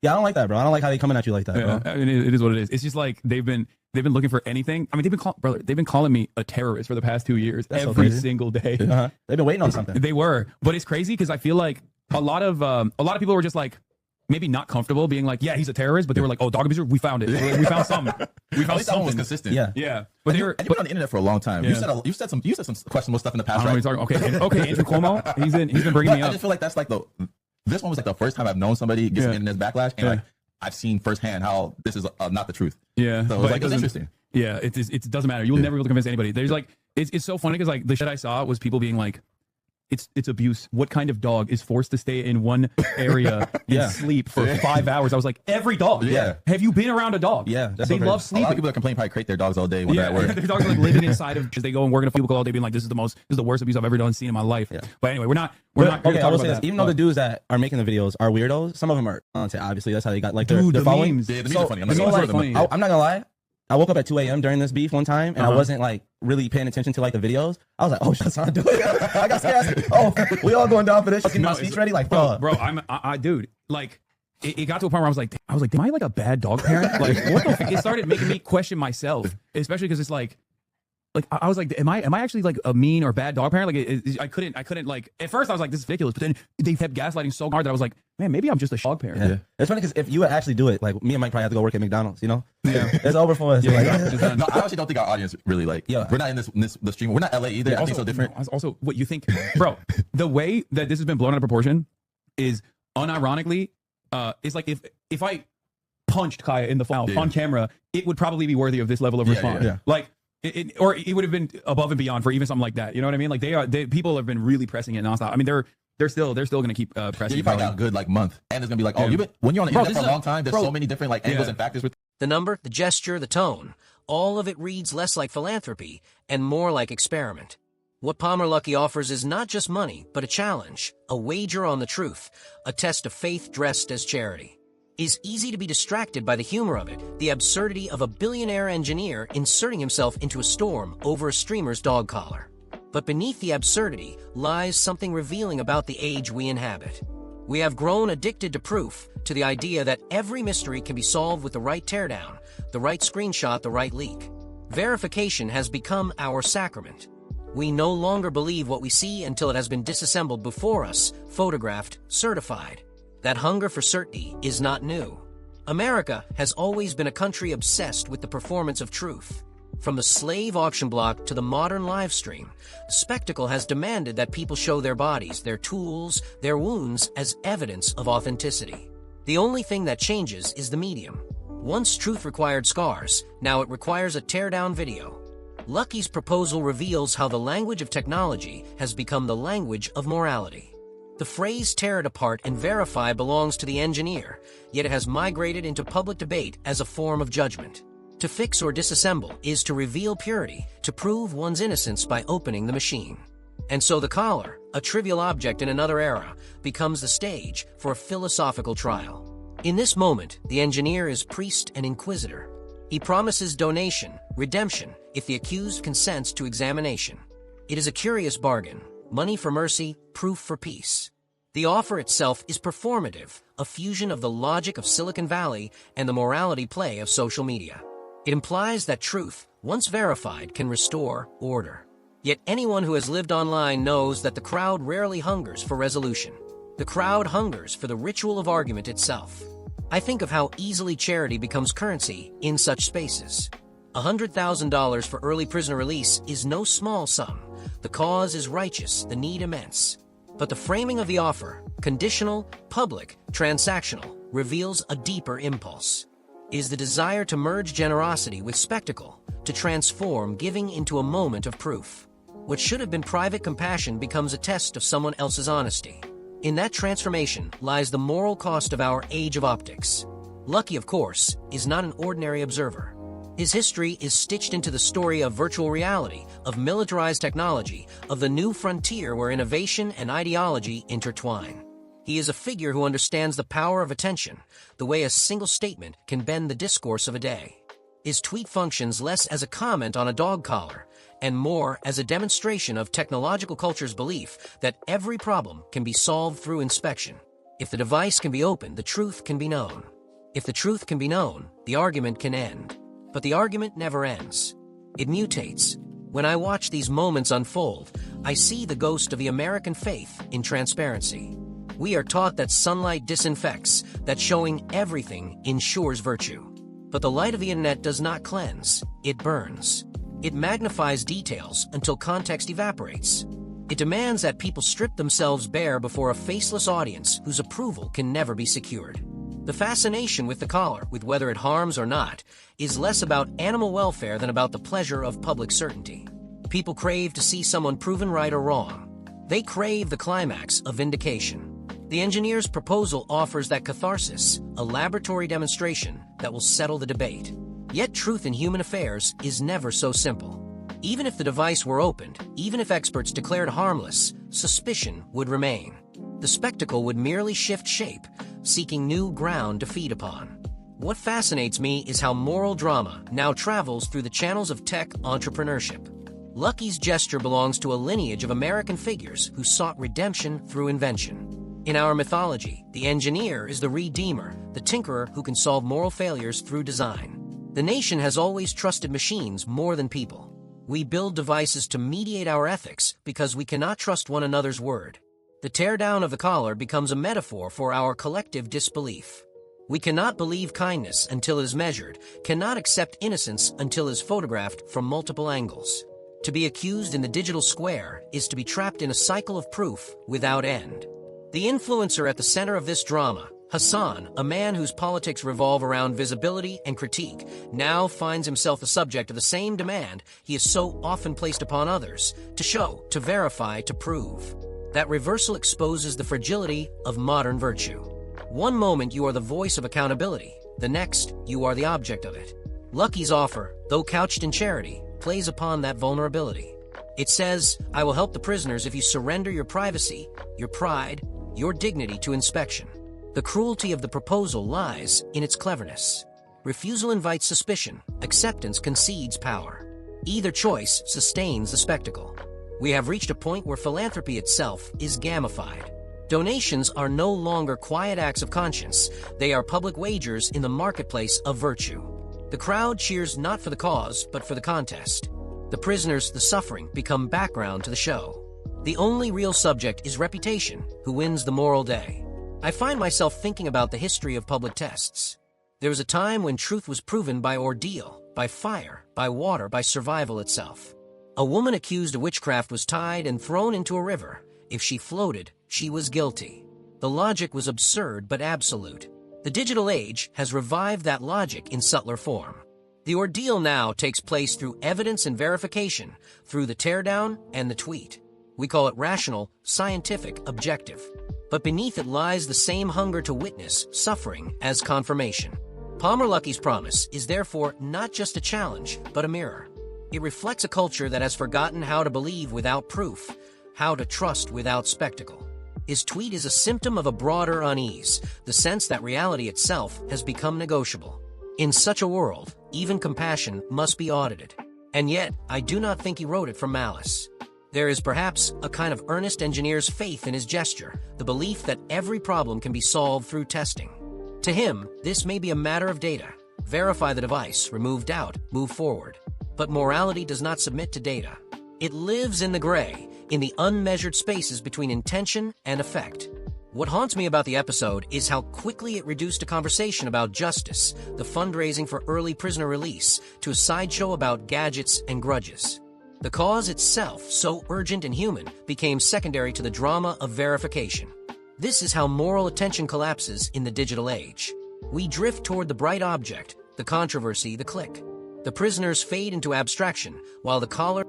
Yeah, I don't like that, bro. I don't like how they coming at you like that, bro. I mean, it is what it is. It's just like they've been looking for anything. I mean, they've been calling me a terrorist for the past 2 years, That's so every crazy. single day. They've been waiting on something. They were, but it's crazy because I feel like a lot of people were just like maybe not comfortable being like, yeah, he's a terrorist, but they were like, oh, dog abuser, we found it. We found something. We found that one was something. consistent. Yeah. But And you've been on the internet for a long time. Yeah. You said some questionable stuff in the past, I right? don't know what you're talking. Okay, Andrew Cuomo, he's been bringing me I up. just feel like that's like this one was like the first time I've known somebody get some internet backlash, and like I've seen firsthand how this is not the truth. Yeah, So but it was interesting. Yeah, it doesn't matter. You'll never be able to convince anybody. There's like it's so funny because like the shit I saw was people being like, it's abuse. What kind of dog is forced to stay in one area and sleep for 5 hours? I was like, every dog. Yeah. Have you been around a dog? Yeah, that's they so love A sleeping. lot of people that complain probably crate their dogs all day when they're at work. Their dogs are like living inside of. They go and work in a cubicle all day, being like, this is the worst abuse I've ever seen in my life. Yeah. But anyway, we're not. Okay, I will say this. Even though the dudes that are making the videos are weirdos, some of them are content. Obviously, that's how they got like their following. memes. Yeah, the memes are funny. I'm So, not like, funny. I'm not gonna lie. I woke up at 2 a.m. during this beef one time, and I wasn't like really paying attention to like the videos. I was like, "Oh, that's not doing it." I got scared. I said, "Oh, we all going down for this." Fucking my speech ready, like, bro. Dude, like, it got to a point where I was like, am I like a bad dog parent? Like, what the fuck? It started making me question myself, especially because it's like I was like, am I actually like a mean or bad dog parent? Like, I couldn't like. At first, I was like, this is ridiculous, but then they kept gaslighting so hard that I was like, man, maybe I'm just a dog parent. Yeah. It's funny because if you would actually do it, like me and Mike probably have to go work at McDonald's. You know, Yeah. it's over for us. No, I actually don't think our audience really like. Yeah. We're not in the stream. We're not LA either. I think so different. Also, what you think, bro? The way that this has been blown out of proportion is unironically, it's like if I punched Kaya in the fall on camera, it would probably be worthy of this level of response. yeah. Like. Or it would have been above and beyond for even something like that. You know what I mean? Like people have been really pressing it nonstop. I mean, they're still going to keep pressing. Yeah, you probably got a good like month, and it's gonna be like, oh, when you're on the internet for a long time, there's so many different like angles and factors with. The number, the gesture, the tone, all of it reads less like philanthropy and more like experiment. What Palmer Luckey offers is not just money, but a challenge, a wager on the truth, a test of faith dressed as charity. Is easy to be distracted by the humor of it, the absurdity of a billionaire engineer inserting himself into a storm over a streamer's dog collar. But beneath the absurdity lies something revealing about the age we inhabit. We have grown addicted to proof, to the idea that every mystery can be solved with the right teardown, the right screenshot, the right leak. Verification has become our sacrament. We no longer believe what we see until it has been disassembled before us, photographed, certified. That hunger for certainty is not new. America has always been a country obsessed with the performance of truth. From the slave auction block to the modern live stream, spectacle has demanded that people show their bodies, their tools, their wounds as evidence of authenticity. The only thing that changes is the medium. Once truth required scars, now it requires a teardown video. Lucky's proposal reveals how the language of technology has become the language of morality. The phrase tear it apart and verify belongs to the engineer, yet it has migrated into public debate as a form of judgment. To fix or disassemble is to reveal purity, to prove one's innocence by opening the machine. And so the collar, a trivial object in another era, becomes the stage for a philosophical trial. In this moment, the engineer is priest and inquisitor. He promises donation, redemption, if the accused consents to examination. It is a curious bargain. Money for mercy, proof for peace. The offer itself is performative, a fusion of the logic of Silicon Valley and the morality play of social media. It implies that truth, once verified, can restore order. Yet anyone who has lived online knows that the crowd rarely hungers for resolution. The crowd hungers for the ritual of argument itself. I think of how easily charity becomes currency in such spaces. $100,000 for early prisoner release is no small sum. The cause is righteous, the need immense. But the framing of the offer, conditional, public, transactional, reveals a deeper impulse. Is the desire to merge generosity with spectacle, to transform giving into a moment of proof. What should have been private compassion becomes a test of someone else's honesty. In that transformation lies the moral cost of our age of optics. Lucky, of course, is not an ordinary observer. His history is stitched into the story of virtual reality, of militarized technology, of the new frontier where innovation and ideology intertwine. He is a figure who understands the power of attention, the way a single statement can bend the discourse of a day. His tweet functions less as a comment on a dog collar, and more as a demonstration of technological culture's belief that every problem can be solved through inspection. If the device can be opened, the truth can be known. If the truth can be known, the argument can end. But the argument never ends. It mutates. When I watch these moments unfold, I see the ghost of the American faith in transparency. We are taught that sunlight disinfects, that showing everything ensures virtue. But the light of the internet does not cleanse, it burns. It magnifies details until context evaporates. It demands that people strip themselves bare before a faceless audience whose approval can never be secured. The fascination with the collar, with whether it harms or not, is less about animal welfare than about the pleasure of public certainty. People crave to see someone proven right or wrong. They crave the climax of vindication. The engineer's proposal offers that catharsis, a laboratory demonstration that will settle the debate. Yet truth in human affairs is never so simple. Even if the device were opened, even if experts declared harmless, suspicion would remain. The spectacle would merely shift shape, seeking new ground to feed upon. What fascinates me is how moral drama now travels through the channels of tech entrepreneurship. Lucky's gesture belongs to a lineage of American figures who sought redemption through invention. In our mythology, the engineer is the redeemer, the tinkerer who can solve moral failures through design. The nation has always trusted machines more than people. We build devices to mediate our ethics because we cannot trust one another's word. The teardown of the collar becomes a metaphor for our collective disbelief. We cannot believe kindness until it is measured, cannot accept innocence until it is photographed from multiple angles. To be accused in the digital square is to be trapped in a cycle of proof without end. The influencer at the center of this drama, Hassan, a man whose politics revolve around visibility and critique, now finds himself the subject of the same demand he has so often placed upon others, to show, to verify, to prove. That reversal exposes the fragility of modern virtue. One moment you are the voice of accountability, the next you are the object of it. Lucky's offer, though couched in charity, plays upon that vulnerability. It says, I will help the prisoners if you surrender your privacy, your pride, your dignity to inspection. The cruelty of the proposal lies in its cleverness. Refusal invites suspicion, acceptance concedes power. Either choice sustains the spectacle. We have reached a point where philanthropy itself is gamified. Donations are no longer quiet acts of conscience, they are public wagers in the marketplace of virtue. The crowd cheers not for the cause, but for the contest. The prisoners, the suffering, become background to the show. The only real subject is reputation, who wins the moral day. I find myself thinking about the history of public tests. There was a time when truth was proven by ordeal, by fire, by water, by survival itself. A woman accused of witchcraft was tied and thrown into a river. If she floated, she was guilty. The logic was absurd but absolute. The digital age has revived that logic in subtler form. The ordeal now takes place through evidence and verification, through the teardown and the tweet. We call it rational, scientific, objective. But beneath it lies the same hunger to witness suffering as confirmation. Palmer Luckey's promise is therefore not just a challenge, but a mirror. It reflects a culture that has forgotten how to believe without proof, how to trust without spectacle. His tweet is a symptom of a broader unease, the sense that reality itself has become negotiable. In such a world, even compassion must be audited. And yet, I do not think he wrote it from malice. There is perhaps a kind of earnest engineer's faith in his gesture, the belief that every problem can be solved through testing. To him, this may be a matter of data. Verify the device, remove doubt, move forward. But morality does not submit to data. It lives in the gray, in the unmeasured spaces between intention and effect. What haunts me about the episode is how quickly it reduced a conversation about justice, the fundraising for early prisoner release, to a sideshow about gadgets and grudges. The cause itself, so urgent and human, became secondary to the drama of verification. This is how moral attention collapses in the digital age. We drift toward the bright object, the controversy, the click. The prisoners fade into abstraction, while the collar